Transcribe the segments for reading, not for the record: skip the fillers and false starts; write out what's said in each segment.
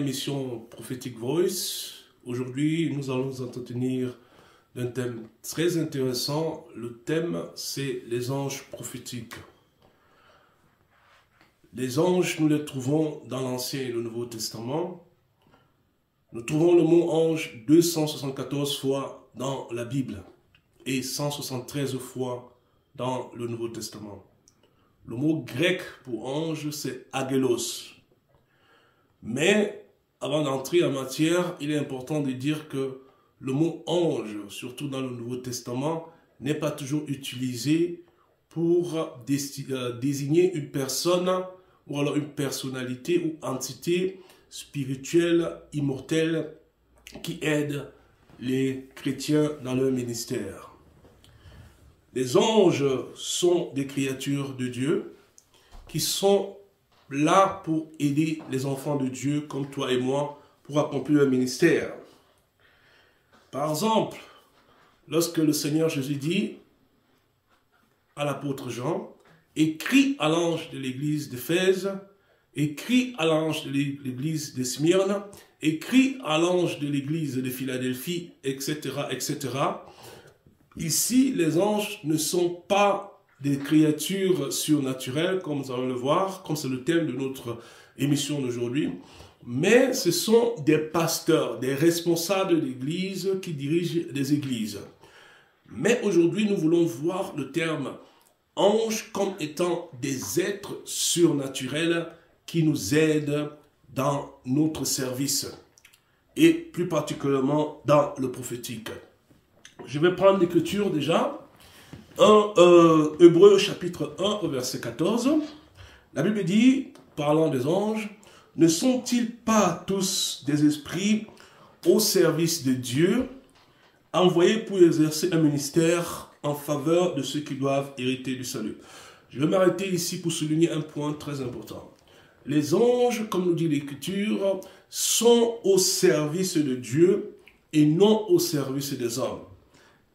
l'émission Prophetic Voice. Aujourd'hui, nous allons nous entretenir d'un thème très intéressant. Le thème, c'est les anges prophétiques. Les anges, nous les trouvons dans l'Ancien et le Nouveau Testament. Nous trouvons le mot ange 274 fois dans la Bible et 173 fois dans le Nouveau Testament. Le mot grec pour ange, c'est agélos. Mais avant d'entrer en matière, il est important de dire que le mot ange, surtout dans le Nouveau Testament, n'est pas toujours utilisé pour désigner une personne ou alors une personnalité ou entité spirituelle, immortelle, qui aide les chrétiens dans leur ministère. Les anges sont des créatures de Dieu qui sont là pour aider les enfants de Dieu comme toi et moi pour accomplir leur ministère. Par exemple, lorsque le Seigneur Jésus dit à l'apôtre Jean, écris à l'ange de l'église d'Éphèse, écris à l'ange de l'église de Smyrne, écris à l'ange de l'église de Philadelphie, etc., etc. Ici, les anges ne sont pas des créatures surnaturelles, comme nous allons le voir, comme c'est le thème de notre émission d'aujourd'hui, mais ce sont des pasteurs, des responsables d'église qui dirigent des églises. Mais aujourd'hui, nous voulons voir le terme ange comme étant des êtres surnaturels qui nous aident dans notre service et plus particulièrement dans le prophétique. Je vais prendre l'écriture déjà. Hébreux chapitre 1 au verset 14. La Bible dit, parlant des anges, ne sont-ils pas tous des esprits au service de Dieu, envoyés pour exercer un ministère en faveur de ceux qui doivent hériter du salut? Je vais m'arrêter ici pour souligner un point très important. Les anges, comme nous dit l'Écriture, sont au service de Dieu et non au service des hommes.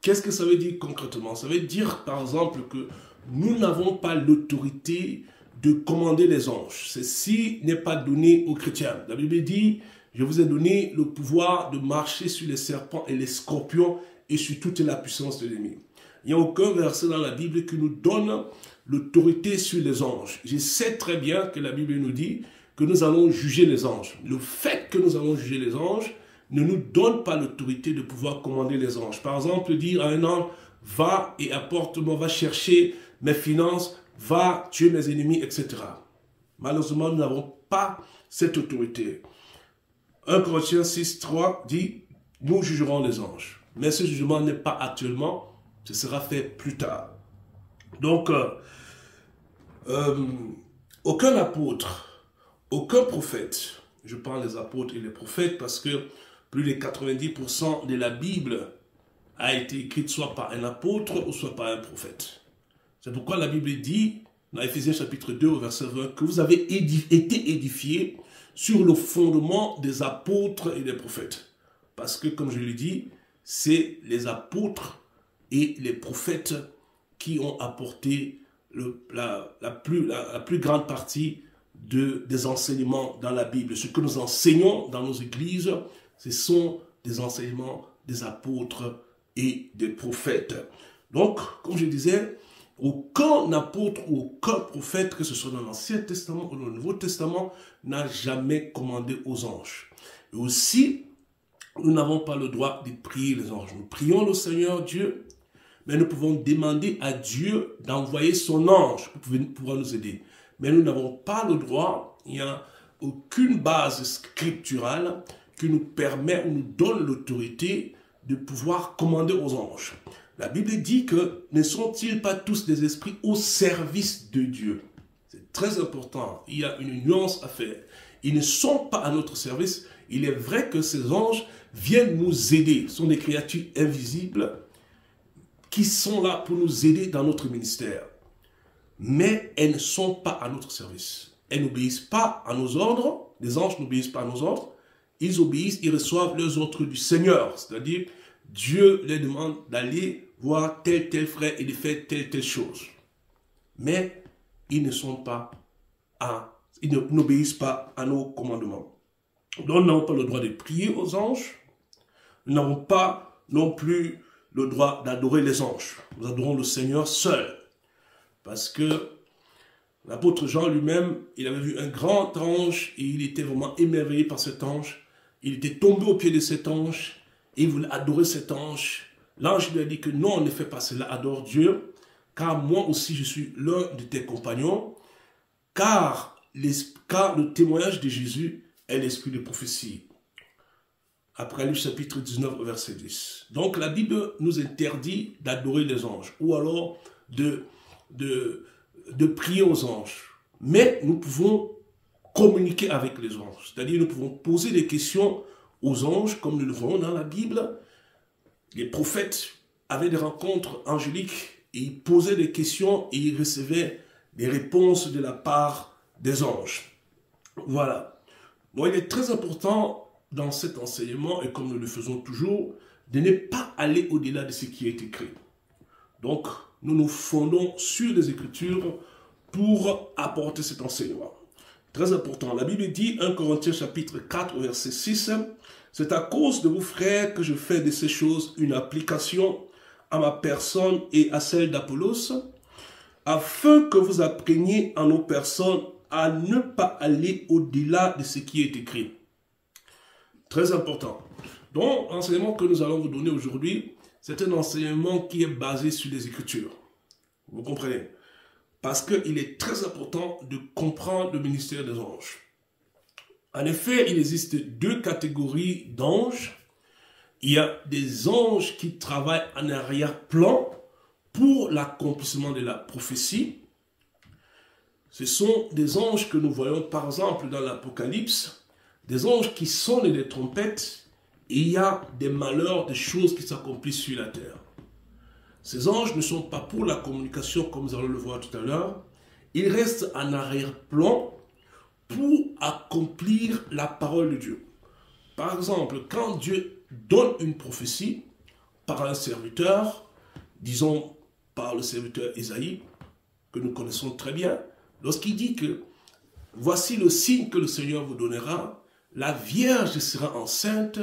Qu'est-ce que ça veut dire concrètement? Ça veut dire, par exemple, que nous n'avons pas l'autorité de commander les anges. Ceci n'est pas donné aux chrétiens. La Bible dit, je vous ai donné le pouvoir de marcher sur les serpents et les scorpions et sur toute la puissance de l'ennemi. Il n'y a aucun verset dans la Bible qui nous donne l'autorité sur les anges. Je sais très bien que la Bible nous dit que nous allons juger les anges. Le fait que nous allons juger les anges ne nous donne pas l'autorité de pouvoir commander les anges. Par exemple, dire à un ange, va et apporte-moi, va chercher mes finances, va tuer mes ennemis, etc. Malheureusement, nous n'avons pas cette autorité. 1 Corinthiens 6, 3 dit, nous jugerons les anges. Mais ce jugement n'est pas actuellement, ce sera fait plus tard. Donc, aucun apôtre, aucun prophète, je parle des apôtres et des prophètes parce que plus de 90% de la Bible a été écrite soit par un apôtre ou soit par un prophète. C'est pourquoi la Bible dit, dans Éphésiens chapitre 2 au verset 20, que vous avez été édifiés sur le fondement des apôtres et des prophètes. Parce que, comme je l'ai dit, c'est les apôtres et les prophètes qui ont apporté la plus grande partie des enseignements dans la Bible. Ce que nous enseignons dans nos églises, ce sont des enseignements des apôtres et des prophètes. Donc, comme je disais, aucun apôtre ou aucun prophète, que ce soit dans l'Ancien Testament ou dans le Nouveau Testament, n'a jamais commandé aux anges. Et aussi, nous n'avons pas le droit de prier les anges. Nous prions le Seigneur Dieu, mais nous pouvons demander à Dieu d'envoyer son ange pour pouvoir nous aider. Mais nous n'avons pas le droit, il n'y a aucune base scripturale qui nous permet ou nous donne l'autorité de pouvoir commander aux anges. La Bible dit que ne sont-ils pas tous des esprits au service de Dieu? C'est très important, il y a une nuance à faire. Ils ne sont pas à notre service. Il est vrai que ces anges viennent nous aider. Ce sont des créatures invisibles qui sont là pour nous aider dans notre ministère. Mais elles ne sont pas à notre service. Elles n'obéissent pas à nos ordres. Les anges n'obéissent pas à nos ordres. Ils obéissent, ils reçoivent les ordres du Seigneur. C'est-à-dire, Dieu les demande d'aller voir tel frère et de faire telle chose. Mais ils ne sont pas ils n'obéissent pas à nos commandements. Donc, nous n'avons pas le droit de prier aux anges. Nous n'avons pas non plus le droit d'adorer les anges. Nous adorons le Seigneur seul. Parce que l'apôtre Jean lui-même, il avait vu un grand ange et il était vraiment émerveillé par cet ange. Il était tombé au pied de cet ange et il voulait adorer cet ange. L'ange lui a dit que non, ne fais pas cela, adore Dieu, car moi aussi je suis l'un de tes compagnons, car le témoignage de Jésus est l'esprit de prophétie. Apocalypse chapitre 19, verset 10. Donc la Bible nous interdit d'adorer les anges, ou alors de prier aux anges. Mais nous pouvons communiquer avec les anges. C'est-à-dire nous pouvons poser des questions aux anges, comme nous le voyons dans la Bible. Les prophètes avaient des rencontres angéliques et ils posaient des questions et ils recevaient des réponses de la part des anges. Voilà. Donc il est très important dans cet enseignement, et comme nous le faisons toujours, de ne pas aller au-delà de ce qui est écrit. Donc, nous nous fondons sur les Écritures pour apporter cet enseignement. Très important. La Bible dit, 1 Corinthiens chapitre 4, verset 6, « C'est à cause de vous, frères, que je fais de ces choses une application à ma personne et à celle d'Apollos, afin que vous appreniez en nos personnes à ne pas aller au-delà de ce qui est écrit. » Très important. Donc, l'enseignement que nous allons vous donner aujourd'hui, c'est un enseignement qui est basé sur les Écritures. Vous comprenez? Parce qu'il est très important de comprendre le ministère des anges. En effet, il existe deux catégories d'anges. Il y a des anges qui travaillent en arrière-plan pour l'accomplissement de la prophétie. Ce sont des anges que nous voyons par exemple dans l'Apocalypse, des anges qui sonnent des trompettes et il y a des malheurs, des choses qui s'accomplissent sur la terre. Ces anges ne sont pas pour la communication comme nous allons le voir tout à l'heure. Ils restent en arrière-plan pour accomplir la parole de Dieu. Par exemple, quand Dieu donne une prophétie par un serviteur, disons par le serviteur Isaïe, que nous connaissons très bien, lorsqu'il dit que voici le signe que le Seigneur vous donnera, la Vierge sera enceinte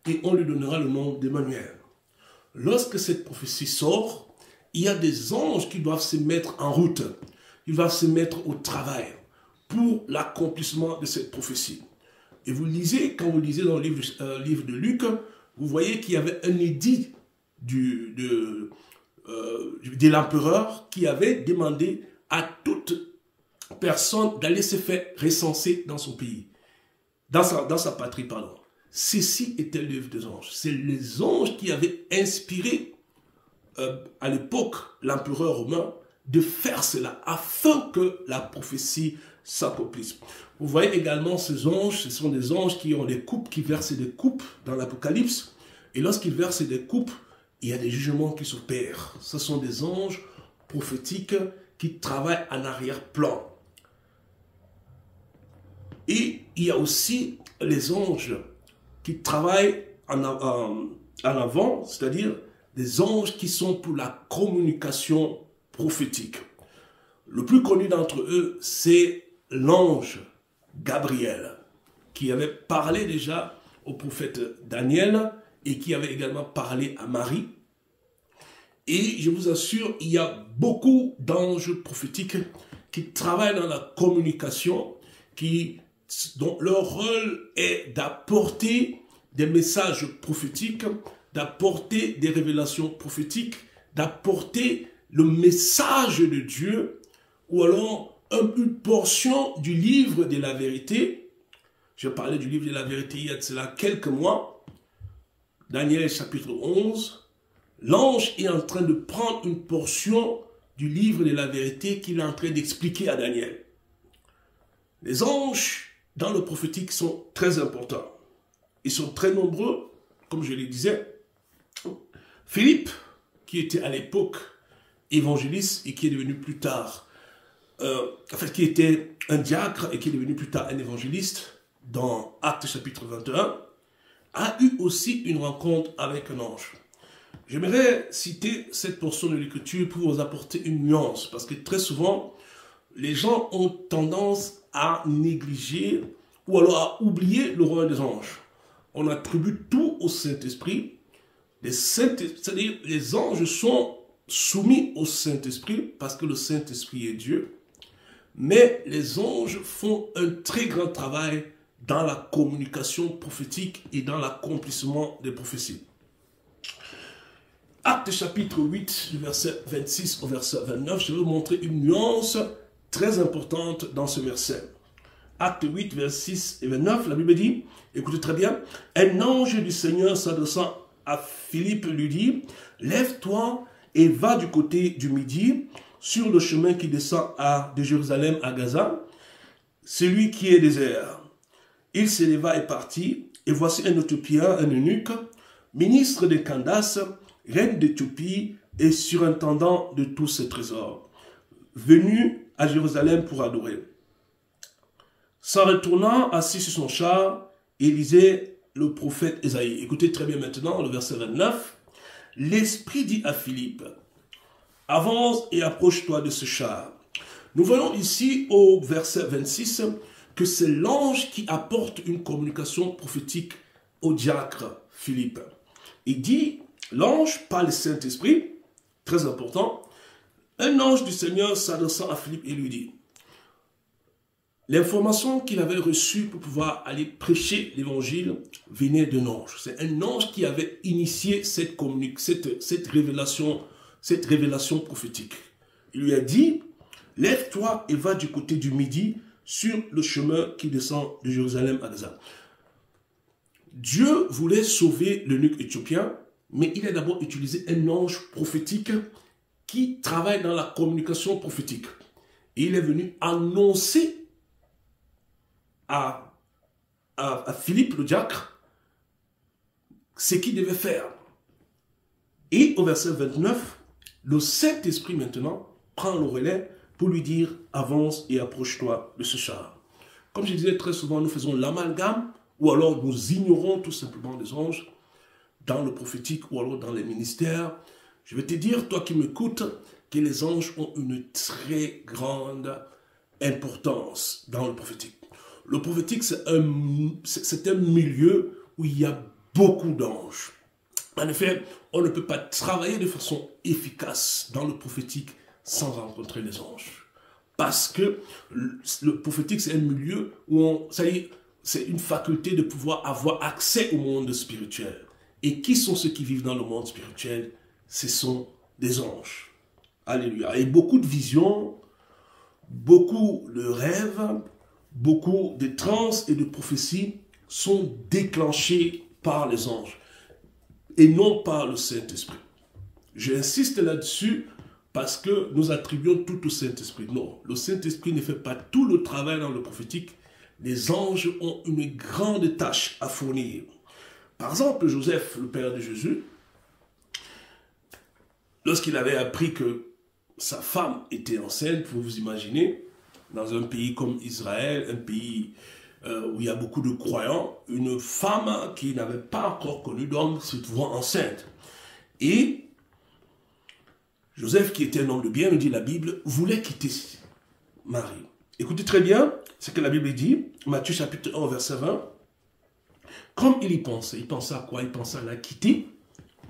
et on lui donnera le nom d'Emmanuel. Lorsque cette prophétie sort, il y a des anges qui doivent se mettre en route, ils doivent se mettre au travail pour l'accomplissement de cette prophétie. Et vous lisez, quand vous lisez dans le livre de Luc, vous voyez qu'il y avait un édit de l'empereur qui avait demandé à toute personne d'aller se faire recenser dans son pays, dans sa patrie, pardon. Ceci était l'œuvre des anges. C'est les anges qui avaient inspiré à l'époque l'empereur romain de faire cela afin que la prophétie s'accomplisse. Vous voyez également ces anges, ce sont des anges qui ont des coupes, qui versent des coupes dans l'Apocalypse. Et lorsqu'ils versent des coupes, il y a des jugements qui s'opèrent. Ce sont des anges prophétiques qui travaillent en arrière-plan. Et il y a aussi les anges qui travaillent en avant, c'est-à-dire des anges qui sont pour la communication prophétique. Le plus connu d'entre eux, c'est l'ange Gabriel, qui avait parlé déjà au prophète Daniel et qui avait également parlé à Marie. Et je vous assure, il y a beaucoup d'anges prophétiques qui travaillent dans la communication, dont leur rôle est d'apporter des messages prophétiques, d'apporter des révélations prophétiques, d'apporter le message de Dieu, ou alors une portion du livre de la vérité. Je parlais du livre de la vérité il y a de cela quelques mois, Daniel chapitre 11. L'ange est en train de prendre une portion du livre de la vérité qu'il est en train d'expliquer à Daniel. Les anges dans le prophétique sont très importants. Ils sont très nombreux, comme je le disais. Philippe, qui était à l'époque évangéliste et qui est devenu plus tard, qui était un diacre et qui est devenu plus tard un évangéliste, dans Actes chapitre 21, a eu aussi une rencontre avec un ange. J'aimerais citer cette portion de l'Écriture pour vous apporter une nuance, parce que très souvent, les gens ont tendance à négliger ou alors à oublier le rôle des anges. On attribue tout au Saint-Esprit. C'est-à-dire les anges sont soumis au Saint-Esprit parce que le Saint-Esprit est Dieu. Mais les anges font un très grand travail dans la communication prophétique et dans l'accomplissement des prophéties. Actes chapitre 8, du verset 26 au verset 29, je vais vous montrer une nuance très importante dans ce verset. Acte 8, verset 6 et 29, la Bible dit, écoutez très bien, un ange du Seigneur s'adressant à Philippe lui dit, lève-toi et va du côté du Midi, sur le chemin qui descend de Jérusalem à Gaza, celui qui est désert. Il s'éleva et partit, et voici un Éthiopien, un eunuque, ministre de Candace, reine d'Éthiopie et surintendant de tous ses trésors, venu à Jérusalem pour adorer. S'en retournant, assis sur son char, il lisait le prophète Ésaïe. Écoutez très bien maintenant le verset 29. L'Esprit dit à Philippe, avance et approche-toi de ce char. Nous voyons ici au verset 26 que c'est l'ange qui apporte une communication prophétique au diacre Philippe. Il dit, l'ange par le Saint-Esprit, très important, un ange du Seigneur s'adressant à Philippe et lui dit, l'information qu'il avait reçue pour pouvoir aller prêcher l'évangile venait d'un ange. C'est un ange qui avait initié cette révélation prophétique. Il lui a dit, lève-toi et va du côté du Midi sur le chemin qui descend de Jérusalem à Gaza. Dieu voulait sauver l'eunuque éthiopien, mais il a d'abord utilisé un ange prophétique qui travaille dans la communication prophétique. Et il est venu annoncer à Philippe le diacre ce qu'il devait faire. Et au verset 29, le Saint-Esprit maintenant prend le relais pour lui dire avance et approche-toi de ce char. Comme je disais très souvent, nous faisons l'amalgame ou alors nous ignorons tout simplement les anges dans le prophétique ou alors dans les ministères. Je vais te dire, toi qui m'écoutes, que les anges ont une très grande importance dans le prophétique. Le prophétique, c'est un milieu où il y a beaucoup d'anges. En effet, on ne peut pas travailler de façon efficace dans le prophétique sans rencontrer les anges. Parce que le prophétique, c'est un milieu où c'est une faculté de pouvoir avoir accès au monde spirituel. Et qui sont ceux qui vivent dans le monde spirituel? Ce sont des anges. Alléluia. Et beaucoup de visions, beaucoup de rêves, beaucoup de transes et de prophéties sont déclenchés par les anges et non par le Saint-Esprit. J'insiste là-dessus parce que nous attribuons tout au Saint-Esprit. Non, le Saint-Esprit ne fait pas tout le travail dans le prophétique. Les anges ont une grande tâche à fournir. Par exemple, Joseph, le père de Jésus, lorsqu'il avait appris que sa femme était enceinte, vous vous imaginez, dans un pays comme Israël, un pays où il y a beaucoup de croyants, une femme qui n'avait pas encore connu d'homme se trouvant enceinte. Et Joseph, qui était un homme de bien, nous dit la Bible, voulait quitter Marie. Écoutez très bien ce que la Bible dit, Matthieu chapitre 1, verset 20. Comme il y pensait à quoi? Il pensait à la quitter,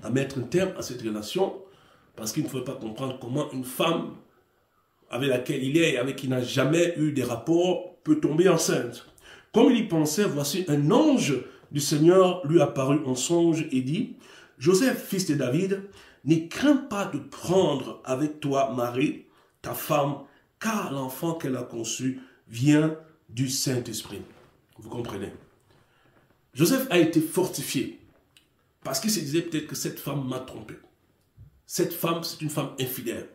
à mettre un terme à cette relation, parce qu'il ne pouvait pas comprendre comment une femme avec laquelle il est et avec qui il n'a jamais eu des rapports peut tomber enceinte. Comme il y pensait, voici un ange du Seigneur lui apparut en songe et dit, Joseph, fils de David, ne crains pas de prendre avec toi Marie, ta femme, car l'enfant qu'elle a conçu vient du Saint-Esprit. Vous comprenez? Joseph a été fortifié parce qu'il se disait peut-être que cette femme m'a trompé. Cette femme, c'est une femme infidèle.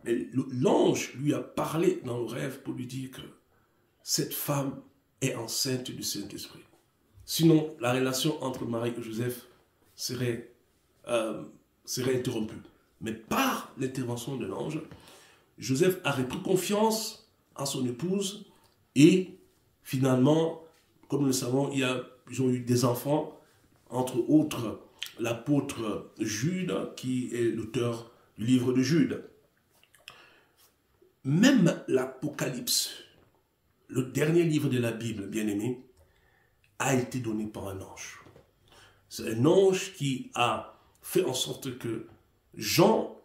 Mais l'ange lui a parlé dans le rêve pour lui dire que cette femme est enceinte du Saint-Esprit. Sinon, la relation entre Marie et Joseph serait interrompue. Mais par l'intervention de l'ange, Joseph a repris confiance en son épouse et finalement, comme nous le savons, ils ont eu des enfants, entre autres l'apôtre Jude, qui est l'auteur du livre de Jude. Même l'Apocalypse le dernier livre de la Bible, bien-aimé, a été donné par un ange. C'est un ange qui a fait en sorte que Jean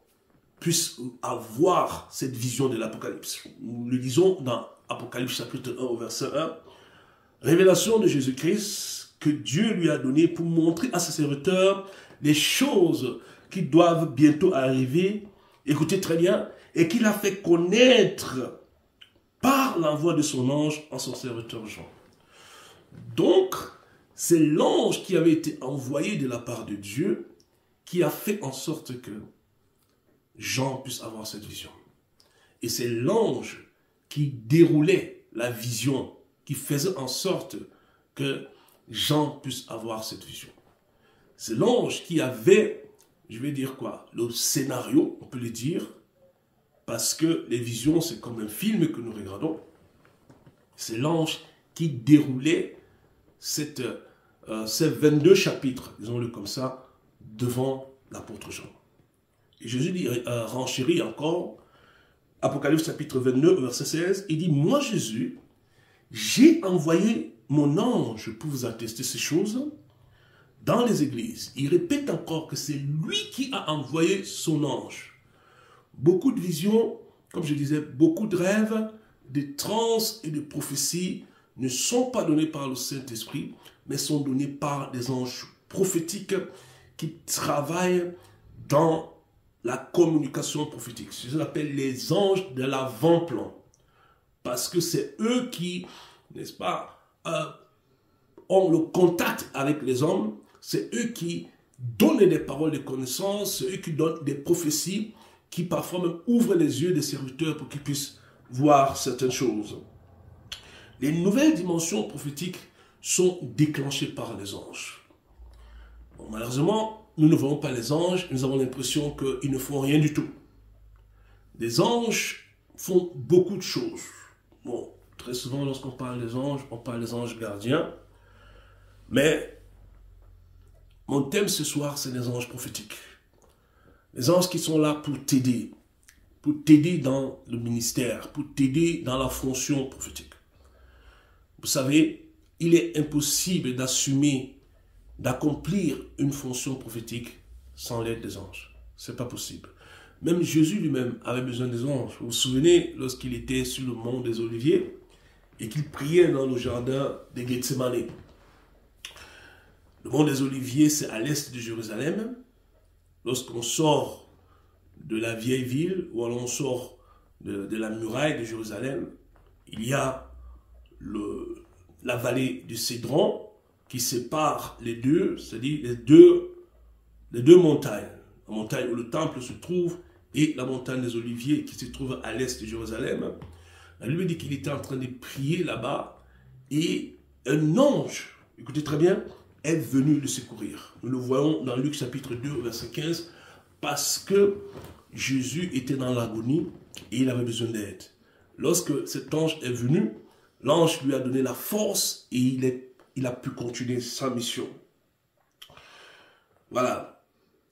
puisse avoir cette vision de l'Apocalypse. Nous le lisons dans Apocalypse chapitre 1 au verset 1. Révélation de Jésus-Christ que Dieu lui a donné pour montrer à ses serviteurs les choses qui doivent bientôt arriver. Écoutez très bien. Et qu'il a fait connaître par l'envoi de son ange en son serviteur Jean. Donc, c'est l'ange qui avait été envoyé de la part de Dieu qui a fait en sorte que Jean puisse avoir cette vision. Et c'est l'ange qui déroulait la vision, qui faisait en sorte que Jean puisse avoir cette vision. C'est l'ange qui avait, je vais dire quoi, le scénario, on peut le dire, parce que les visions, c'est comme un film que nous regardons. C'est l'ange qui déroulait ces 22 chapitres, disons-le comme ça, devant l'apôtre Jean. Et Jésus dit, renchérit encore, Apocalypse chapitre 29, verset 16, il dit, moi Jésus, j'ai envoyé mon ange pour vous attester ces choses dans les églises. Il répète encore que c'est lui qui a envoyé son ange. Beaucoup de visions, comme je disais, beaucoup de rêves, de transes et de prophéties ne sont pas donnés par le Saint-Esprit, mais sont donnés par des anges prophétiques qui travaillent dans la communication prophétique. C'est ce qu'on appelle les anges de l'avant-plan. Parce que c'est eux qui, n'est-ce pas, ont le contact avec les hommes, c'est eux qui donnent des paroles de connaissance, c'est eux qui donnent des prophéties, qui parfois même ouvrent les yeux des serviteurs pour qu'ils puissent voir certaines choses. Les nouvelles dimensions prophétiques sont déclenchées par les anges. Bon, malheureusement, nous ne voyons pas les anges, nous avons l'impression qu'ils ne font rien du tout. Les anges font beaucoup de choses. Bon, très souvent, lorsqu'on parle des anges, on parle des anges gardiens. Mais mon thème ce soir, c'est les anges prophétiques. Les anges qui sont là pour t'aider dans le ministère, pour t'aider dans la fonction prophétique. Vous savez, il est impossible d'assumer, d'accomplir une fonction prophétique sans l'aide des anges. C'est pas possible. Même Jésus lui-même avait besoin des anges. Vous vous souvenez, lorsqu'il était sur le mont des Oliviers et qu'il priait dans le jardin de Gethsémane. Le mont des Oliviers, c'est à l'est de Jérusalem. Lorsqu'on sort de la vieille ville, ou alors on sort de la muraille de Jérusalem, il y a la vallée du Cédron qui sépare les deux, c'est-à-dire les deux montagnes. La montagne où le temple se trouve et la montagne des Oliviers qui se trouve à l'est de Jérusalem. La Bible dit qu'il était en train de prier là-bas et un ange, écoutez très bien, est venu le secourir. Nous le voyons dans Luc chapitre 2, verset 15, parce que Jésus était dans l'agonie et il avait besoin d'aide. Lorsque cet ange est venu, l'ange lui a donné la force et il a pu continuer sa mission. Voilà.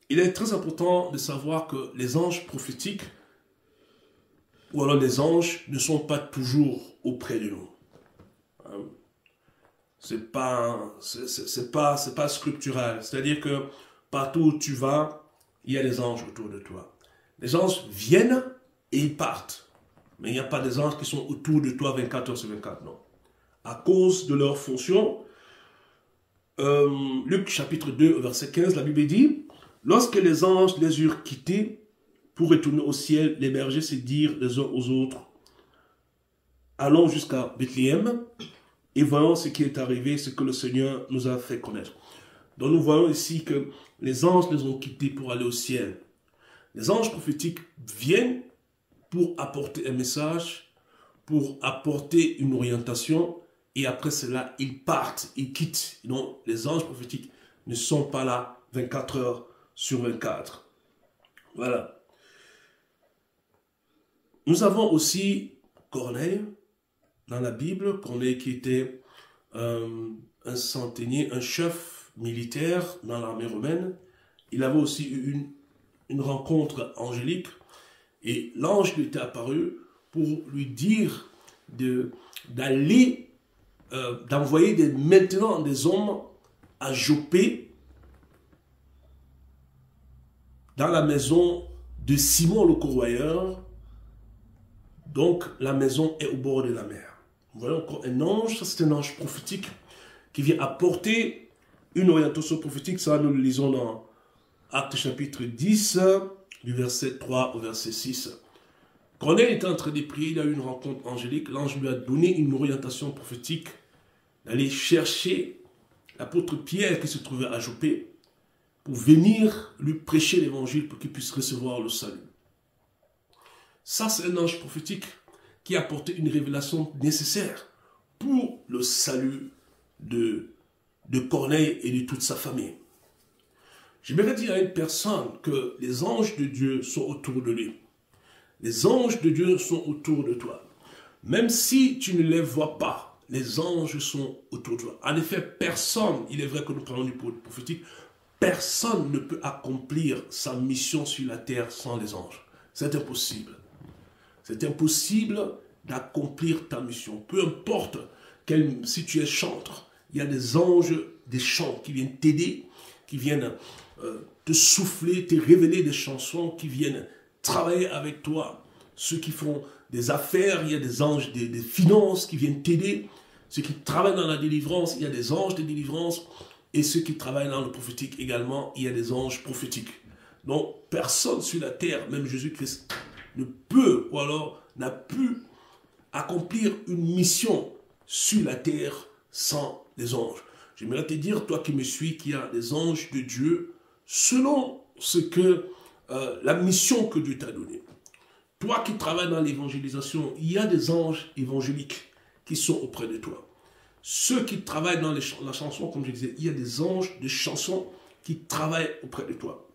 Il est très important de savoir que les anges prophétiques, ou alors les anges, ne sont pas toujours auprès de nous. C'est pas scriptural. C'est-à-dire que partout où tu vas, il y a des anges autour de toi. Les anges viennent et ils partent. Mais il n'y a pas des anges qui sont autour de toi 24 heures sur 24, non. À cause de leur fonction, Luc chapitre 2, verset 15, la Bible dit, lorsque les anges les eurent quittés pour retourner au ciel, les bergers se dirent les uns aux autres, allons jusqu'à Bethléem et voyons ce qui est arrivé, ce que le Seigneur nous a fait connaître. Donc nous voyons ici que les anges les ont quittés pour aller au ciel. Les anges prophétiques viennent pour apporter un message, pour apporter une orientation, et après cela, ils partent, ils quittent. Donc les anges prophétiques ne sont pas là 24 heures sur 24. Voilà. Nous avons aussi Corneille dans la Bible, Corneille qui était un centenier, un chef militaire dans l'armée romaine. Il avait aussi eu une rencontre angélique et l'ange lui était apparu pour lui dire d'envoyer maintenant des hommes à Joppé, dans la maison de Simon le corroyeur. Donc la maison est au bord de la mer. Vous voyez encore un ange, ça c'est un ange prophétique qui vient apporter une orientation prophétique. Ça nous le lisons dans Actes chapitre 10, du verset 3 au verset 6. Corneille était en train de prier, il a eu une rencontre angélique, l'ange lui a donné une orientation prophétique d'aller chercher l'apôtre Pierre qui se trouvait à Joppé pour venir lui prêcher l'évangile pour qu'il puisse recevoir le salut. Ça, c'est un ange prophétique qui a apporté une révélation nécessaire pour le salut de Corneille et de toute sa famille. J'aimerais dire à une personne que les anges de Dieu sont autour de lui. Les anges de Dieu sont autour de toi. Même si tu ne les vois pas, les anges sont autour de toi. En effet, personne, il est vrai que nous parlons du prophétique, personne ne peut accomplir sa mission sur la terre sans les anges. C'est impossible. C'est impossible d'accomplir ta mission. Peu importe si tu es chanteur, il y a des anges, des chants qui viennent t'aider, qui viennent te souffler, te révéler des chansons, qui viennent travailler avec toi. Ceux qui font des affaires, il y a des anges des finances qui viennent t'aider. Ceux qui travaillent dans la délivrance, il y a des anges de délivrance. Et ceux qui travaillent dans le prophétique également, il y a des anges prophétiques. Donc, personne sur la terre, même Jésus-Christ, ne peut ou alors n'a pu accomplir une mission sur la terre sans les anges. J'aimerais te dire, toi qui me suis, qu'il y a des anges de Dieu selon ce que la mission que Dieu t'a donnée. Toi qui travailles dans l'évangélisation, il y a des anges évangéliques qui sont auprès de toi. Ceux qui travaillent dans la chanson, comme je disais, il y a des anges de chansons qui travaillent auprès de toi.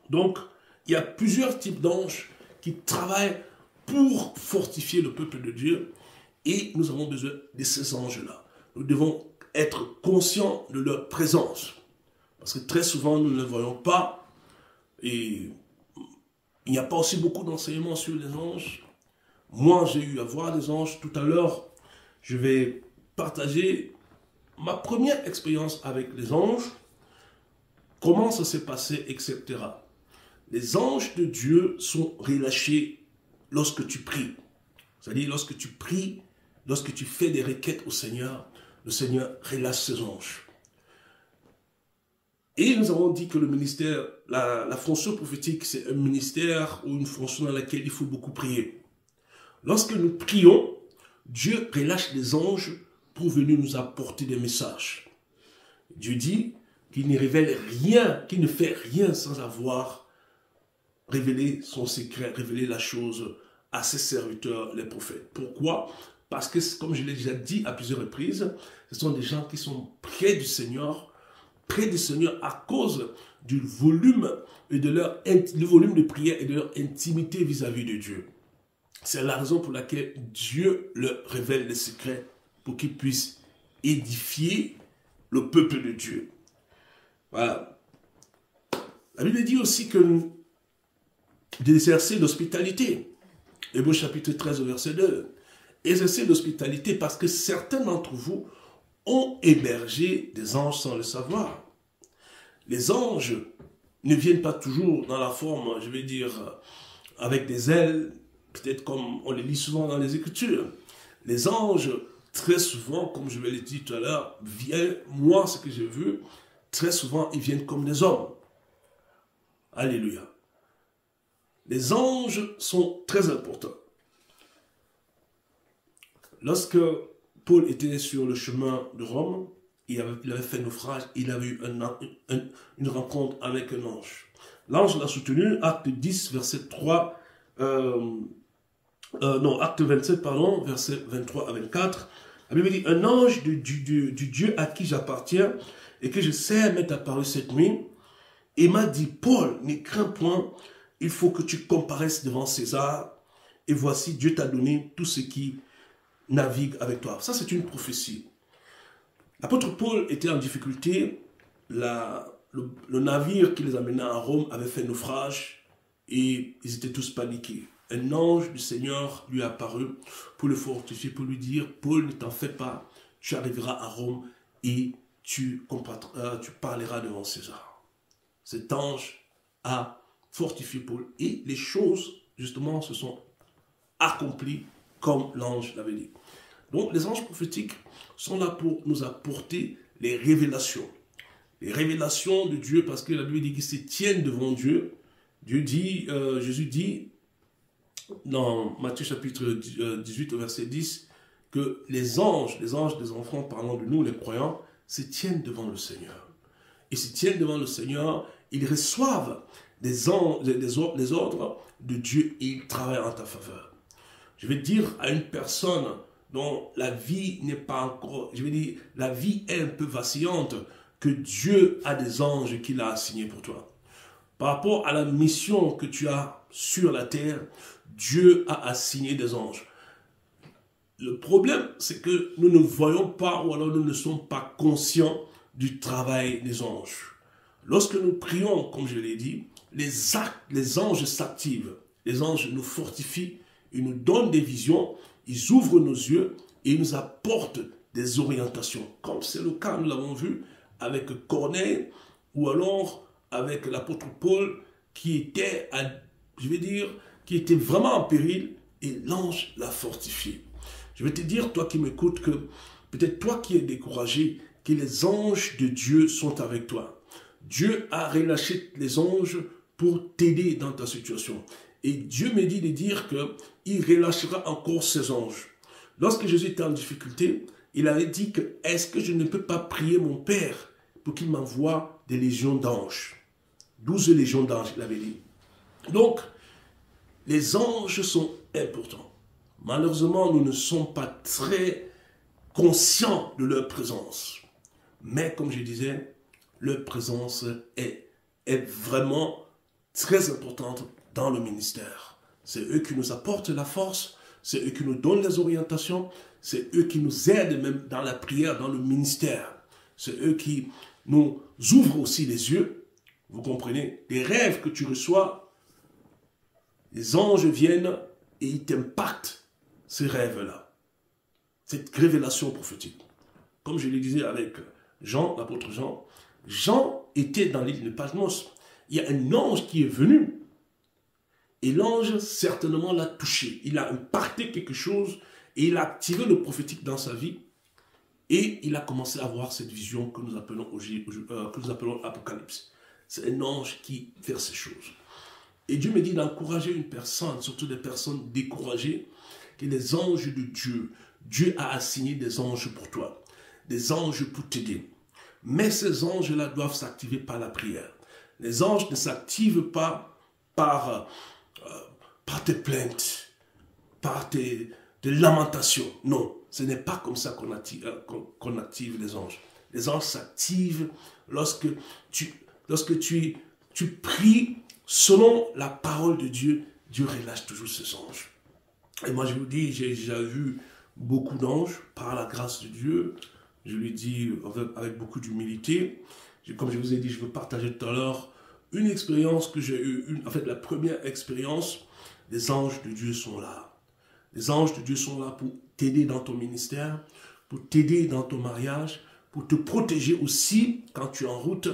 Donc, il y a plusieurs types d'anges qui travaillent pour fortifier le peuple de Dieu et nous avons besoin de ces anges-là. Nous devons être conscients de leur présence parce que très souvent nous ne les voyons pas et il n'y a pas aussi beaucoup d'enseignements sur les anges. Moi, j'ai eu à voir des anges. Tout à l'heure, je vais partager ma première expérience avec les anges, comment ça s'est passé, etc. Les anges de Dieu sont relâchés lorsque tu pries. C'est-à-dire lorsque tu pries, lorsque tu fais des requêtes au Seigneur, le Seigneur relâche ses anges. Et nous avons dit que le ministère, la fonction prophétique, c'est un ministère ou une fonction dans laquelle il faut beaucoup prier. Lorsque nous prions, Dieu relâche les anges pour venir nous apporter des messages. Dieu dit qu'il ne révèle rien, qu'il ne fait rien sans avoir révélé son secret, révélé la chose à ses serviteurs, les prophètes. Pourquoi? Parce que, comme je l'ai déjà dit à plusieurs reprises, ce sont des gens qui sont près du Seigneur à cause du volume et le volume de prière et de leur intimité vis-à-vis de Dieu. C'est la raison pour laquelle Dieu leur révèle les secrets pour qu'ils puissent édifier le peuple de Dieu. Voilà. La Bible dit aussi que d'exercer l'hospitalité. Hébreux chapitre 13 verset 2. Exercer l'hospitalité parce que certains d'entre vous ont hébergé des anges sans le savoir. Les anges ne viennent pas toujours dans la forme, je vais dire, avec des ailes, peut-être comme on les lit souvent dans les Écritures. Les anges, très souvent, comme je l'ai dit tout à l'heure, viennent, moi, ce que j'ai vu, très souvent, ils viennent comme des hommes. Alléluia. Les anges sont très importants. Lorsque Paul était sur le chemin de Rome, il avait fait naufrage, il avait eu une rencontre avec un ange. L'ange l'a soutenu, acte 10, verset 3, acte 27, pardon, verset 23 à 24. La Bible dit, un ange du Dieu à qui j'appartiens et que je sais m'est apparu cette nuit, et m'a dit, Paul, ne crains point, il faut que tu comparaisses devant César, et voici, Dieu t'a donné tout ce qui navigue avec toi. Ça, c'est une prophétie. L'apôtre Paul était en difficulté, le navire qui les amenait à Rome avait fait naufrage, et ils étaient tous paniqués. un ange du Seigneur lui est apparu pour le fortifier, pour lui dire, Paul, ne t'en fais pas, tu arriveras à Rome et tu parleras devant César. Cet ange a fortifié Paul et les choses, justement, se sont accomplies comme l'ange l'avait dit. Donc, les anges prophétiques sont là pour nous apporter les révélations. Les révélations de Dieu, parce que la Bible dit qu'ils se tiennent devant Dieu. Jésus dit, dans Matthieu chapitre 18, verset 10, que les anges des enfants, parlant de nous, les croyants, se tiennent devant le Seigneur. Ils se tiennent devant le Seigneur, ils reçoivent les ordres de Dieu et ils travaillent en ta faveur. Je vais dire à une personne dont la vie n'est pas encore, la vie est un peu vacillante, que Dieu a des anges qu'il a assignés pour toi. Par rapport à la mission que tu as sur la terre, Dieu a assigné des anges. Le problème, c'est que nous ne voyons pas ou alors nous ne sommes pas conscients du travail des anges. Lorsque nous prions, comme je l'ai dit, les anges s'activent. Les anges nous fortifient, ils nous donnent des visions, ils ouvrent nos yeux et ils nous apportent des orientations. Comme c'est le cas, nous l'avons vu, avec Corneille ou alors avec l'apôtre Paul qui était, qui était vraiment en péril et l'ange l'a fortifié. Je vais te dire, toi qui m'écoutes, que peut-être toi qui es découragé, que les anges de Dieu sont avec toi. Dieu a relâché les anges pour t'aider dans ta situation. Et Dieu me dit de dire qu'il relâchera encore ses anges. Lorsque Jésus était en difficulté, il avait dit que est-ce que je ne peux pas prier mon Père pour qu'il m'envoie des légions d'anges. 12 légions d'anges, il avait dit. Donc, les anges sont importants. Malheureusement, nous ne sommes pas très conscients de leur présence. Mais comme je disais, leur présence est vraiment très importante dans le ministère. C'est eux qui nous apportent la force, c'est eux qui nous donnent les orientations, c'est eux qui nous aident même dans la prière, dans le ministère. C'est eux qui nous ouvrent aussi les yeux. Vous comprenez? Les rêves que tu reçois, les anges viennent et ils t'impactent ces rêves-là. Cette révélation prophétique. Comme je le disais avec Jean, l'apôtre Jean, Jean était dans l'île de Patmos. Il y a un ange qui est venu et l'ange certainement l'a touché. Il a impacté quelque chose et il a activé le prophétique dans sa vie et il a commencé à avoir cette vision que nous appelons Apocalypse. C'est un ange qui fait ces choses. Et Dieu me dit d'encourager une personne, surtout des personnes découragées, que les anges de Dieu, Dieu a assigné des anges pour toi, des anges pour t'aider. Mais ces anges-là doivent s'activer par la prière. Les anges ne s'activent pas par tes plaintes, par tes lamentations. Non, ce n'est pas comme ça qu'on active les anges. Les anges s'activent lorsque tu pries selon la parole de Dieu. Dieu relâche toujours ses anges. Et moi je vous dis, j'ai déjà vu beaucoup d'anges par la grâce de Dieu. Je lui dis avec beaucoup d'humilité. Comme je vous ai dit, je veux partager tout à l'heure une expérience que j'ai eue. En fait, la première expérience, les anges de Dieu sont là. Les anges de Dieu sont là pour t'aider dans ton ministère, pour t'aider dans ton mariage, pour te protéger aussi quand tu es en route.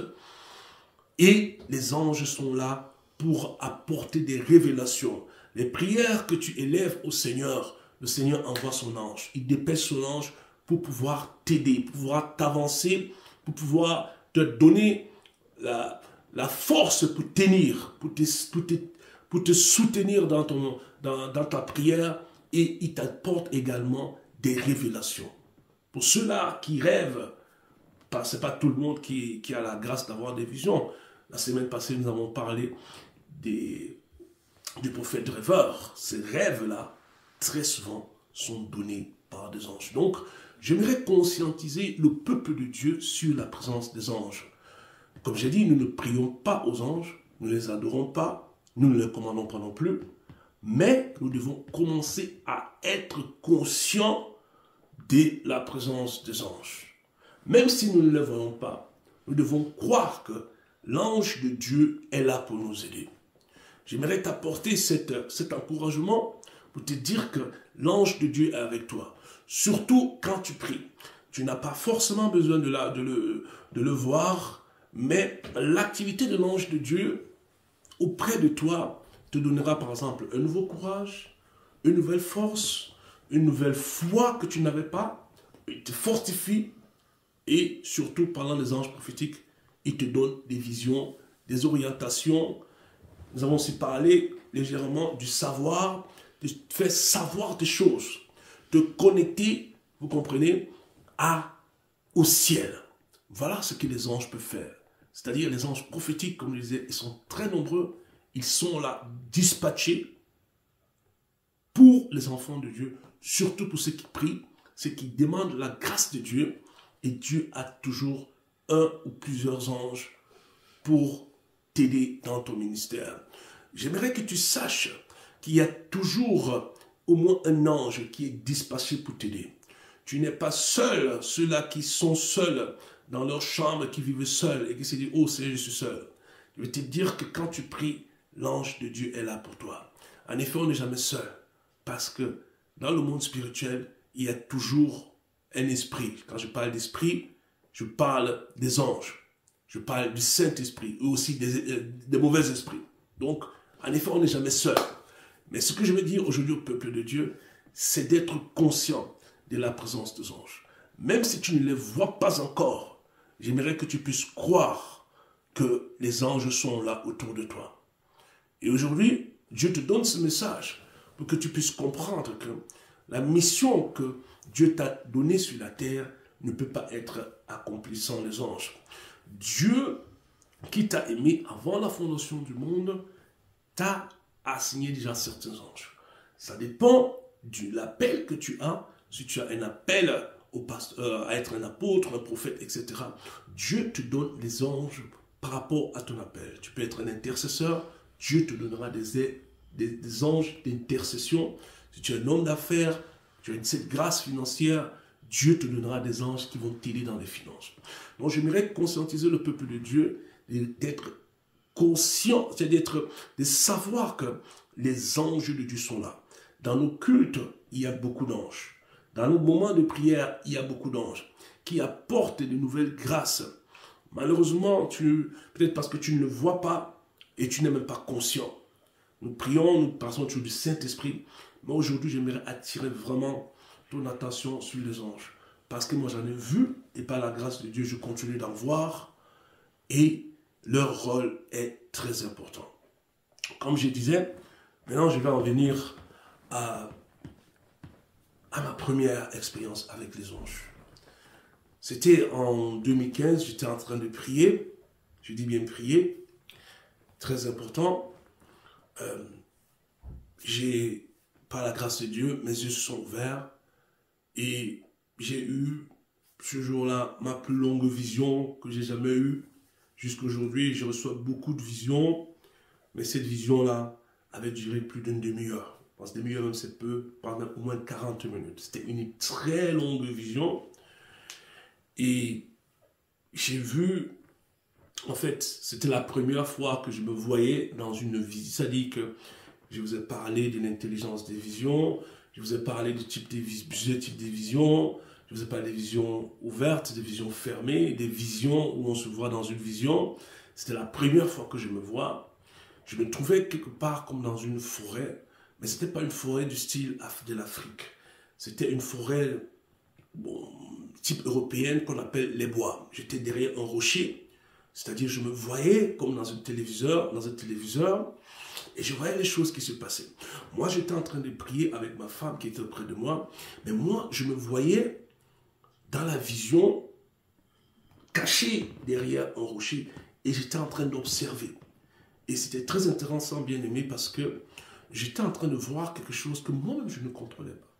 Et les anges sont là pour apporter des révélations. Les prières que tu élèves au Seigneur, le Seigneur envoie son ange. Il dépêche son ange pour pouvoir t'aider, pour pouvoir t'avancer, pour pouvoir te donner la force pour tenir, pour te soutenir dans ta prière. Et il t'apporte également des révélations. Pour ceux-là qui rêvent, ce n'est pas tout le monde qui a la grâce d'avoir des visions. La semaine passée, nous avons parlé du prophète rêveur. Ces rêves-là, très souvent, sont donnés par des anges. Donc, j'aimerais conscientiser le peuple de Dieu sur la présence des anges. Comme j'ai dit, nous ne prions pas aux anges, nous ne les adorons pas, nous ne les commandons pas non plus, mais nous devons commencer à être conscients de la présence des anges. Même si nous ne les voyons pas, nous devons croire que l'ange de Dieu est là pour nous aider. j'aimerais t'apporter cet encouragement pour te dire que l'ange de Dieu est avec toi. Surtout quand tu pries. Tu n'as pas forcément besoin de le voir, mais l'activité de l'ange de Dieu auprès de toi te donnera par exemple un nouveau courage, une nouvelle force, une nouvelle foi que tu n'avais pas. Il te fortifie et surtout pendant les anges prophétiques, il te donne des visions, des orientations. Nous avons aussi parlé légèrement du savoir, de faire savoir des choses, de connecter, vous comprenez, au ciel. Voilà ce que les anges peuvent faire. C'est-à-dire les anges prophétiques, comme je disais, ils sont très nombreux. Ils sont là dispatchés pour les enfants de Dieu, surtout pour ceux qui prient, ceux qui demandent la grâce de Dieu. Et Dieu a toujours un ou plusieurs anges pour t'aider dans ton ministère. J'aimerais que tu saches qu'il y a toujours au moins un ange qui est dispatché pour t'aider. Tu n'es pas seul, ceux-là qui sont seuls dans leur chambre, qui vivent seuls et qui se disent « Oh Seigneur, je suis seul ». Je veux te dire que quand tu pries, l'ange de Dieu est là pour toi. En effet, on n'est jamais seul parce que dans le monde spirituel, il y a toujours un esprit. Quand je parle d'esprit, je parle des anges. Je parle du Saint-Esprit ou aussi des mauvais esprits. Donc, en effet, on n'est jamais seul. Mais ce que je veux dire aujourd'hui au peuple de Dieu, c'est d'être conscient de la présence des anges. Même si tu ne les vois pas encore, j'aimerais que tu puisses croire que les anges sont là autour de toi. Et aujourd'hui, Dieu te donne ce message pour que tu puisses comprendre que la mission que Dieu t'a donnée sur la terre ne peut pas être accomplie sans les anges. Dieu, qui t'a aimé avant la fondation du monde, t'a assigné déjà certains anges. Ça dépend de l'appel que tu as. Si tu as un appel à être un apôtre, un prophète, etc., Dieu te donne des anges par rapport à ton appel. Tu peux être un intercesseur, Dieu te donnera des anges d'intercession. Si tu es un homme d'affaires, tu as cette grâce financière, Dieu te donnera des anges qui vont t'aider dans les finances. Donc j'aimerais conscientiser le peuple de Dieu d'être conscient, c'est-à-dire de savoir que les anges de Dieu sont là. Dans nos cultes, il y a beaucoup d'anges. Dans nos moments de prière, il y a beaucoup d'anges qui apportent de nouvelles grâces. Malheureusement, peut-être parce que tu ne le vois pas et tu n'es même pas conscient. Nous prions, nous passons toujours du Saint-Esprit. Mais aujourd'hui, j'aimerais attirer vraiment ton attention sur les anges. Parce que moi, j'en ai vu, et par la grâce de Dieu, je continue d'en voir. Et leur rôle est très important. Comme je disais, maintenant, je vais en venir à ma première expérience avec les anges. C'était en 2015, j'étais en train de prier. Je dis bien prier. Très important. Par la grâce de Dieu, mes yeux se sont ouverts et j'ai eu ce jour-là ma plus longue vision que j'ai jamais eue. Jusqu'aujourd'hui, je reçois beaucoup de visions, mais cette vision-là avait duré plus d'une demi-heure. Je pense demi-heure même c'est peu, pendant au moins 40 minutes. C'était une très longue vision et j'ai vu, en fait, c'était la première fois que je me voyais dans une vision. C'est-à-dire que je vous ai parlé de l'intelligence des visions, je vous ai parlé du plusieurs types de visions, je vous ai parlé des visions ouvertes, des visions fermées, des visions où on se voit dans une vision. C'était la première fois que je me vois. Je me trouvais quelque part comme dans une forêt, mais ce n'était pas une forêt du style de l'Afrique. C'était une forêt type européenne qu'on appelle les bois. J'étais derrière un rocher, c'est-à-dire je me voyais comme dans un téléviseur, et je voyais les choses qui se passaient. Moi, j'étais en train de prier avec ma femme qui était auprès de moi, mais moi, je me voyais dans la vision, caché derrière un rocher, et j'étais en train d'observer. Et c'était très intéressant, bien aimé, parce que j'étais en train de voir quelque chose que moi-même, je ne contrôlais pas.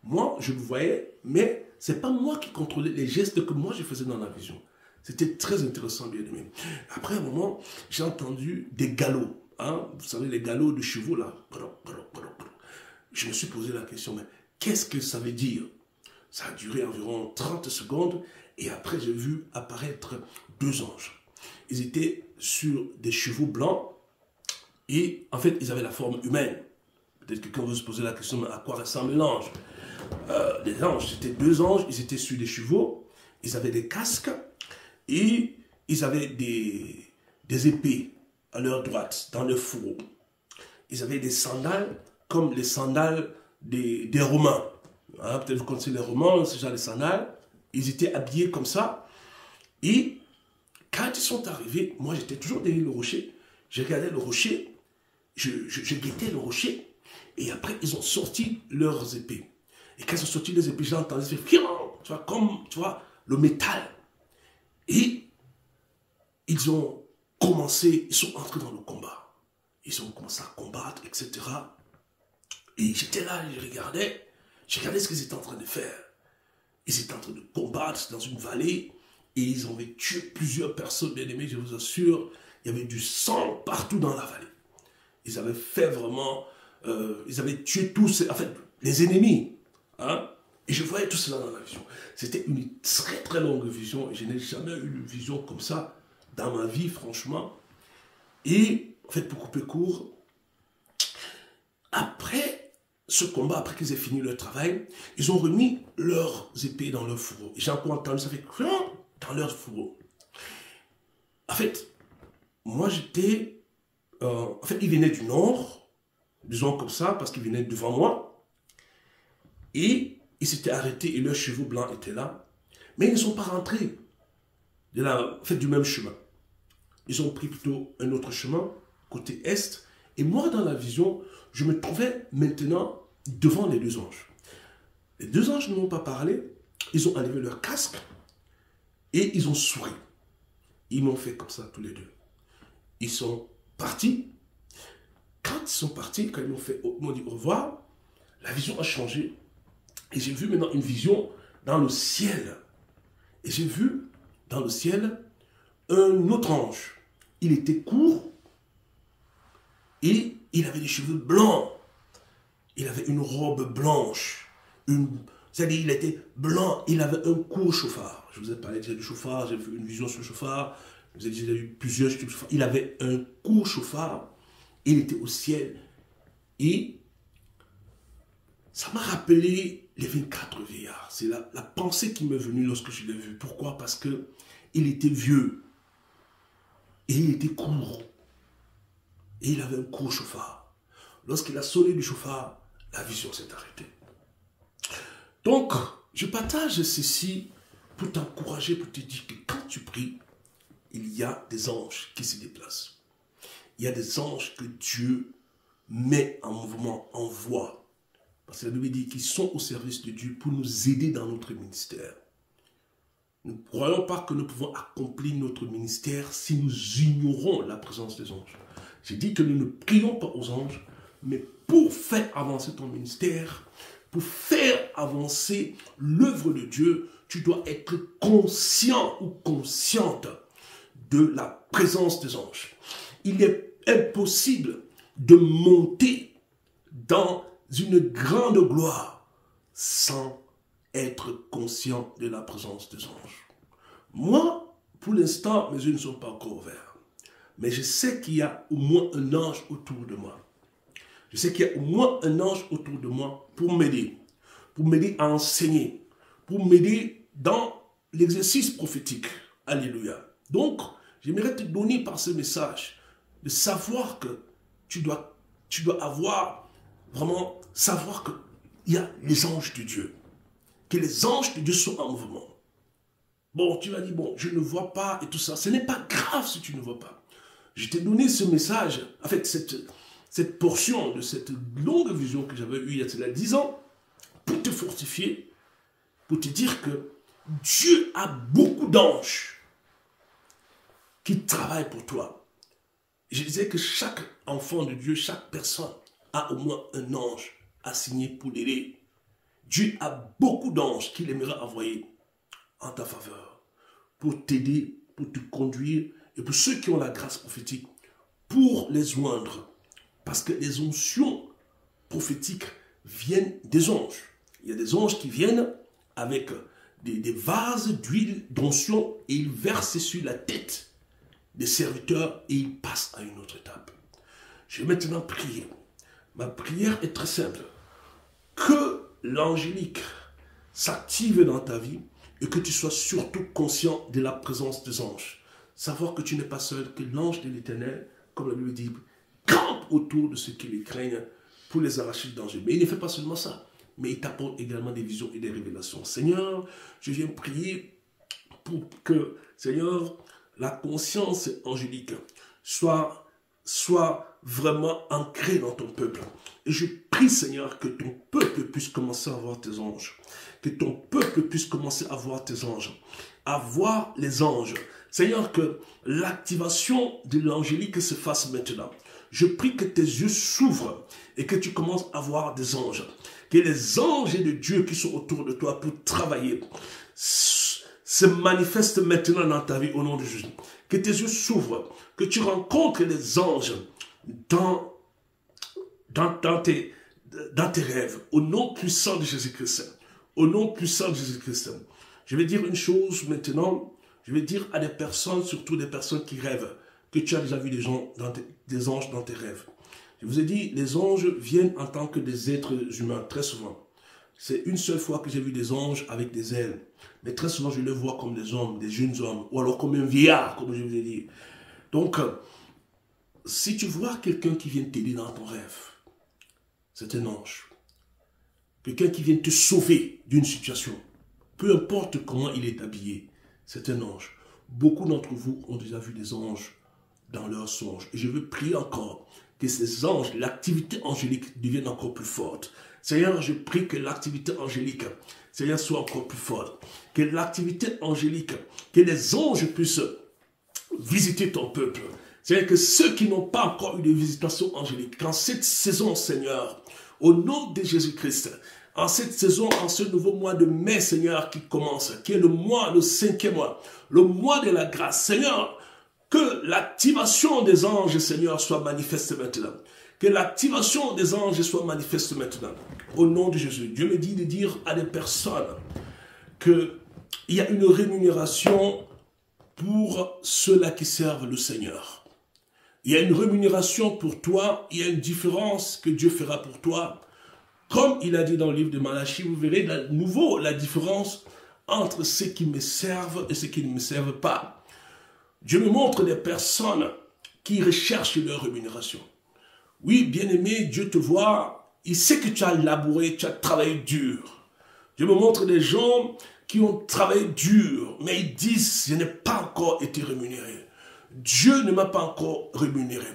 Moi, je me voyais, mais ce n'est pas moi qui contrôlais les gestes que moi, je faisais dans la vision. C'était très intéressant, bien aimé. Après un moment, j'ai entendu des galops. Hein, vous savez, les galops de chevaux, là. Je me suis posé la question, mais qu'est-ce que ça veut dire? Ça a duré environ 30 secondes, et après, j'ai vu apparaître deux anges. Ils étaient sur des chevaux blancs, Et en fait, ils avaient la forme humaine. Peut-être que quelqu'un veut se poser la question, mais à quoi ressemble l'ange? Les anges, c'était deux anges, ils étaient sur des chevaux, ils avaient des casques et ils avaient des épées à leur droite, dans leur fourreau. Ils avaient des sandales comme les sandales des Romains. Hein, peut-être vous connaissez les Romains, ce genre de sandales. Ils étaient habillés comme ça. Et quand ils sont arrivés, moi j'étais toujours derrière le rocher. Je regardais le rocher, je guettais le rocher. Et après, ils ont sorti leurs épées. Et quand ils ont sorti les épées, j'ai entendu faire, tu vois, comme, tu vois, le métal. Et ils ont commencé, ils sont entrés dans le combat. Ils ont commencé à combattre, etc. Et j'étais là, je regardais ce qu'ils étaient en train de faire. Ils étaient en train de combattre dans une vallée et ils avaient tué plusieurs personnes, bien aimées, je vous assure. Il y avait du sang partout dans la vallée. Ils avaient fait vraiment, ils avaient tué tous, en fait, les ennemis. Hein? Et je voyais tout cela dans la vision. C'était une très très longue vision. Je n'ai jamais eu une vision comme ça dans ma vie, franchement. Et, en fait, pour couper court, après ce combat, après qu'ils aient fini leur travail, ils ont remis leurs épées dans leur fourreau. J'ai encore entendu ça fait dans leur fourreau. En fait, moi j'étais... en fait, ils venaient du nord, disons comme ça, parce qu'ils venaient devant moi. Et ils s'étaient arrêtés et leurs chevaux blancs étaient là. Mais ils ne sont pas rentrés du même chemin. Ils ont pris plutôt un autre chemin, côté est. Et moi, dans la vision, je me trouvais maintenant devant les deux anges. Les deux anges ne m'ont pas parlé. Ils ont enlevé leur casque et ils ont souri. Ils m'ont fait comme ça, tous les deux. Ils sont partis. Quand ils sont partis, quand ils m'ont dit au revoir, la vision a changé. Et j'ai vu maintenant une vision dans le ciel. Et j'ai vu dans le ciel un autre ange. Il était court et il avait des cheveux blancs. Il avait une robe blanche. C'est-à-dire il était blanc. Il avait un court chauffard. Je vous ai parlé déjà du chauffard. J'ai vu une vision sur le chauffard. Je vous ai déjà eu plusieurs types de chauffard. Il avait un court chauffard. Il était au ciel. Et ça m'a rappelé les 24 vieillards. C'est la pensée qui m'est venue lorsque je l'ai vu. Pourquoi? Parce que il était vieux. Et il était court. Et il avait un court chauffard. Lorsqu'il a sonné du chauffard, la vision s'est arrêtée. Donc, je partage ceci pour t'encourager, pour te dire que quand tu pries, il y a des anges qui se déplacent. Il y a des anges que Dieu met en mouvement, envoie. Parce que la Bible dit qu'ils sont au service de Dieu pour nous aider dans notre ministère. Nous ne croyons pas que nous pouvons accomplir notre ministère si nous ignorons la présence des anges. J'ai dit que nous ne prions pas aux anges, mais pour faire avancer ton ministère, pour faire avancer l'œuvre de Dieu, tu dois être conscient ou consciente de la présence des anges. Il est impossible de monter dans une grande gloire sans être conscient de la présence des anges. Moi, pour l'instant, mes yeux ne sont pas encore ouverts. Mais je sais qu'il y a au moins un ange autour de moi. Je sais qu'il y a au moins un ange autour de moi pour m'aider à enseigner, pour m'aider dans l'exercice prophétique. Alléluia. Donc, j'aimerais te donner par ce message de savoir que tu dois avoir vraiment, savoir qu'il y a les anges de Dieu. Que les anges de Dieu sont en mouvement. Bon, tu vas dire, bon, je ne vois pas et tout ça. Ce n'est pas grave si tu ne vois pas. Je t'ai donné ce message, en fait, cette portion de cette longue vision que j'avais eue il y a cela 10 ans, pour te fortifier, pour te dire que Dieu a beaucoup d'anges qui travaillent pour toi. Je disais que chaque enfant de Dieu, chaque personne a au moins un ange assigné pour l'aider. Dieu a beaucoup d'anges qu'il aimerait envoyer en ta faveur pour t'aider, pour te conduire et pour ceux qui ont la grâce prophétique, pour les joindre. Parce que les onctions prophétiques viennent des anges. Il y a des anges qui viennent avec des vases d'huile d'onction et ils versent sur la tête des serviteurs et ils passent à une autre étape. Je vais maintenant prier. Ma prière est très simple. Que l'angélique s'active dans ta vie et que tu sois surtout conscient de la présence des anges. Savoir que tu n'es pas seul, que l'ange de l'Éternel, comme la Bible dit, campe autour de ceux qui les craignent pour les arracher du danger. Mais il ne fait pas seulement ça, mais il t'apporte également des visions et des révélations. Seigneur, je viens prier pour que, Seigneur, la conscience angélique soit vraiment ancrée dans ton peuple. Et je prie, Seigneur, que ton peuple puisse commencer à voir tes anges. Que ton peuple puisse commencer à voir tes anges. À voir les anges. Seigneur, que l'activation de l'angélique se fasse maintenant. Je prie que tes yeux s'ouvrent et que tu commences à voir des anges. Que les anges de Dieu qui sont autour de toi pour travailler se manifestent maintenant dans ta vie au nom de Jésus. Que tes yeux s'ouvrent, que tu rencontres les anges dans tes rêves, au nom puissant de Jésus-Christ. Au nom puissant de Jésus-Christ. Je vais dire une chose maintenant, je vais dire à des personnes, surtout des personnes qui rêvent, que tu as déjà vu des anges dans tes rêves. Je vous ai dit, les anges viennent en tant que des êtres humains, très souvent. C'est une seule fois que j'ai vu des anges avec des ailes. Mais très souvent, je les vois comme des hommes, des jeunes hommes, ou alors comme un vieillard, comme je vous ai dit. Donc, si tu vois quelqu'un qui vient t'aider dans ton rêve, c'est un ange. Quelqu'un qui vient te sauver d'une situation, peu importe comment il est habillé, c'est un ange. Beaucoup d'entre vous ont déjà vu des anges dans leurs songes. Et je veux prier encore que ces anges, l'activité angélique devienne encore plus forte. Seigneur, je prie que l'activité angélique, Seigneur, soit encore plus forte. Que l'activité angélique, que les anges puissent visiter ton peuple. Seigneur, que ceux qui n'ont pas encore eu de visitation angélique, qu'en cette saison, Seigneur, au nom de Jésus-Christ, en cette saison, en ce nouveau mois de mai, Seigneur, qui commence, qui est le 5e mois, le mois de la grâce, Seigneur, que l'activation des anges, Seigneur, soit manifeste maintenant. Que l'activation des anges soit manifeste maintenant. Au nom de Jésus. Dieu me dit de dire à des personnes qu'il y a une rémunération pour ceux-là qui servent le Seigneur. Il y a une rémunération pour toi. Il y a une différence que Dieu fera pour toi. Comme il a dit dans le livre de Malachie, vous verrez de nouveau la différence entre ceux qui me servent et ceux qui ne me servent pas. Dieu me montre des personnes qui recherchent leur rémunération. Oui, bien-aimé, Dieu te voit, il sait que tu as labouré, tu as travaillé dur. Dieu me montre des gens qui ont travaillé dur, mais ils disent, je n'ai pas encore été rémunéré. Dieu ne m'a pas encore rémunéré.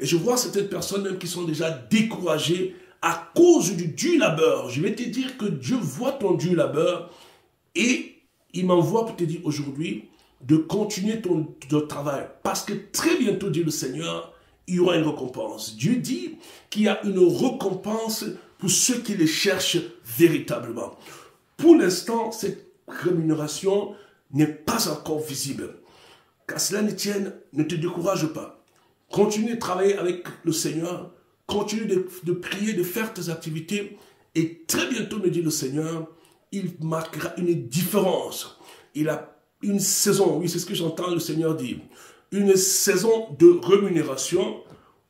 Et je vois certaines personnes même qui sont déjà découragées à cause du dur labeur. Je vais te dire que Dieu voit ton dur labeur et il m'envoie pour te dire aujourd'hui de continuer ton travail. Parce que très bientôt, dit le Seigneur, il y aura une récompense. Dieu dit qu'il y a une récompense pour ceux qui les cherchent véritablement. Pour l'instant, cette rémunération n'est pas encore visible. Qu'à cela ne tienne, ne te décourage pas. Continue de travailler avec le Seigneur, continue de prier, de faire tes activités, et très bientôt, me dit le Seigneur, il marquera une différence. Il a une saison, oui, c'est ce que j'entends le Seigneur dire, une saison de rémunération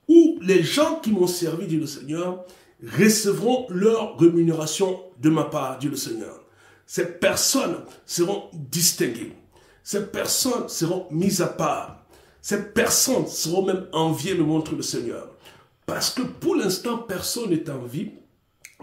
où les gens qui m'ont servi, dit le Seigneur, recevront leur rémunération de ma part, dit le Seigneur. Ces personnes seront distinguées. Ces personnes seront mises à part. Ces personnes seront même enviées, me montre le Seigneur. Parce que pour l'instant, personne n'est en vie.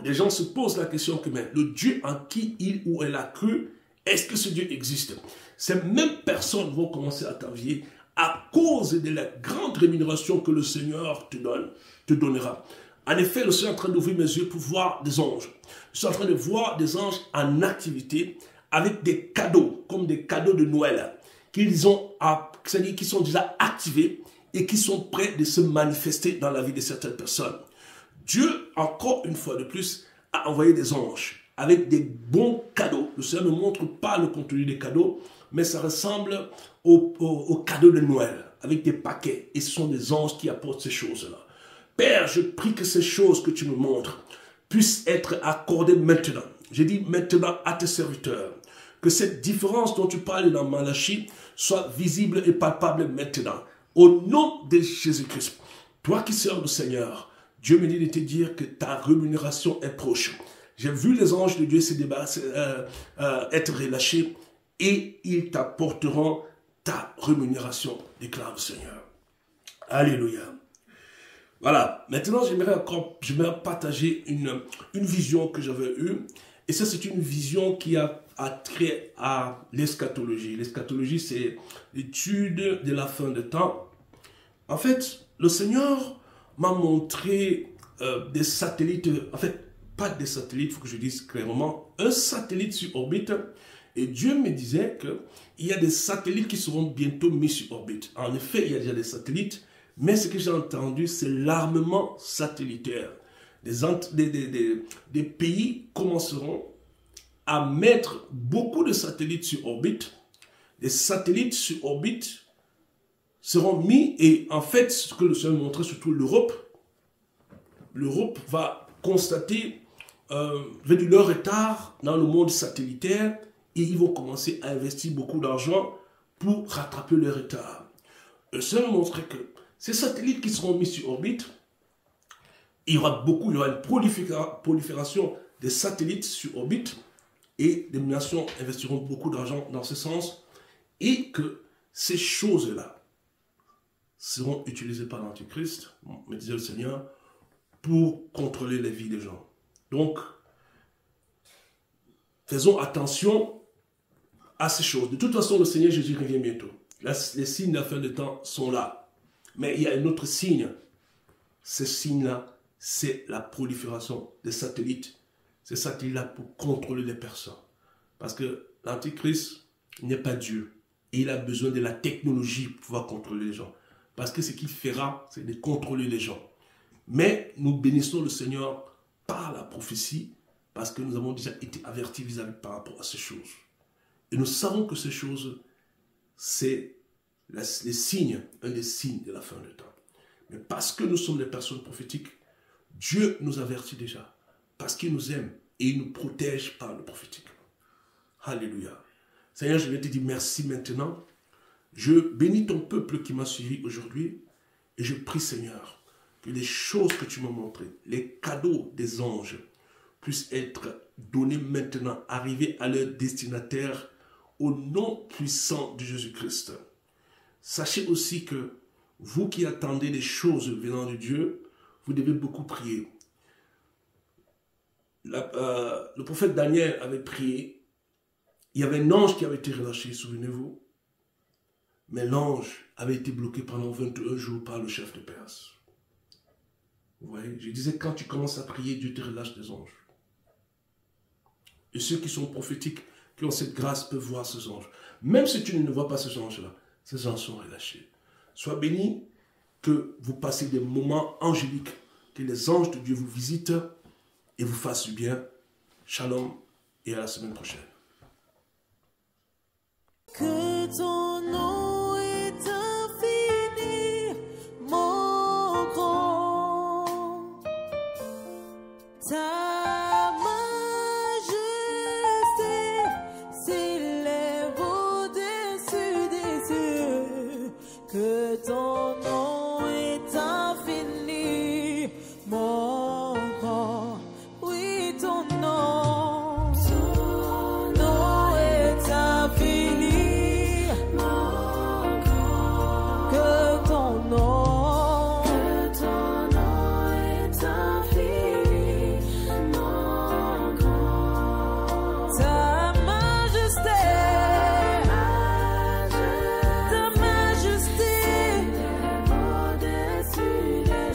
Les gens se posent la question que mais le Dieu en qui il ou elle a cru, est-ce que ce Dieu existe? Ces mêmes personnes vont commencer à t'envier à cause de la grande rémunération que le Seigneur te donnera. En effet, le Seigneur est en train d'ouvrir mes yeux pour voir des anges. Je suis en train de voir des anges en activité avec des cadeaux, comme des cadeaux de Noël, c'est-à-dire qui sont déjà activés et qui sont prêts de se manifester dans la vie de certaines personnes. Dieu, encore une fois de plus, a envoyé des anges avec des bons cadeaux. Le Seigneur ne montre pas le contenu des cadeaux, mais ça ressemble aux cadeaux de Noël, avec des paquets. Et ce sont des anges qui apportent ces choses-là. Père, je prie que ces choses que tu me montres puissent être accordées maintenant. J'ai dit maintenant à tes serviteurs. Que cette différence dont tu parles dans Malachie soit visible et palpable maintenant. Au nom de Jésus-Christ. Toi qui sers le Seigneur, Dieu me dit de te dire que ta rémunération est proche. J'ai vu les anges de Dieu être relâchés et ils t'apporteront ta rémunération, déclare le Seigneur. Alléluia. Voilà, maintenant j'aimerais partager une vision que j'avais eue. Et ça, c'est une vision qui a trait à l'eschatologie. L'eschatologie, c'est l'étude de la fin de temps. En fait, le Seigneur m'a montré des satellites, en fait, pas des satellites, il faut que je dise clairement, un satellite sur orbite. Et Dieu me disait qu'il y a des satellites qui seront bientôt mis sur orbite. En effet, il y a déjà des satellites, mais ce que j'ai entendu, c'est l'armement satellitaire. Des pays commenceront à mettre beaucoup de satellites sur orbite. Les satellites sur orbite seront mis, et en fait, ce que le Seigneur montrait, surtout l'Europe va constater leur retard dans le monde satellitaire, et ils vont commencer à investir beaucoup d'argent pour rattraper le retard. Le Seigneur montrait que ces satellites qui seront mis sur orbite, il y aura une prolifération des satellites sur orbite, et des nations investiront beaucoup d'argent dans ce sens, et que ces choses-là seront utilisées par l'Antichrist, me disait le Seigneur, pour contrôler les vies des gens. Donc, faisons attention à ces choses. De toute façon, le Seigneur Jésus revient bientôt. Là, les signes de la fin de temps sont là. Mais il y a un autre signe. Ce signe-là, c'est la prolifération des satellites. Ces satellites-là pour contrôler les personnes. Parce que l'Antichrist n'est pas Dieu. Et il a besoin de la technologie pour pouvoir contrôler les gens. Parce que ce qu'il fera, c'est de contrôler les gens. Mais nous bénissons le Seigneur par la prophétie, parce que nous avons déjà été avertis vis-à-vis par rapport à ces choses. Et nous savons que ces choses, c'est les signes, un des signes de la fin du temps. Mais parce que nous sommes des personnes prophétiques, Dieu nous avertit déjà, parce qu'il nous aime et il nous protège par le prophétique. Alléluia. Seigneur, je vais te dire merci maintenant. Je bénis ton peuple qui m'a suivi aujourd'hui et je prie, Seigneur, que les choses que tu m'as montrées, les cadeaux des anges, puissent être donnés maintenant, arriver à leur destinataire au nom puissant de Jésus-Christ. Sachez aussi que vous qui attendez des choses venant de Dieu, vous devez beaucoup prier. Le prophète Daniel avait prié. Il y avait un ange qui avait été relâché, souvenez-vous. Mais l'ange avait été bloqué pendant 21 jours par le chef de Perse. Vous voyez, je disais, quand tu commences à prier, Dieu te relâche des anges. Et ceux qui sont prophétiques, qui ont cette grâce, peuvent voir ces anges. Même si tu ne vois pas ces anges-là, ces anges sont relâchés. Sois béni, que vous passez des moments angéliques, que les anges de Dieu vous visitent et vous fassent du bien. Shalom et à la semaine prochaine. Que ton nom est infini, mon grand. Ta majesté s'élève au-dessus des cieux. Que ton nom est infini, mon grand. Oui, ton nom. Ton nom est infini.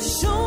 Show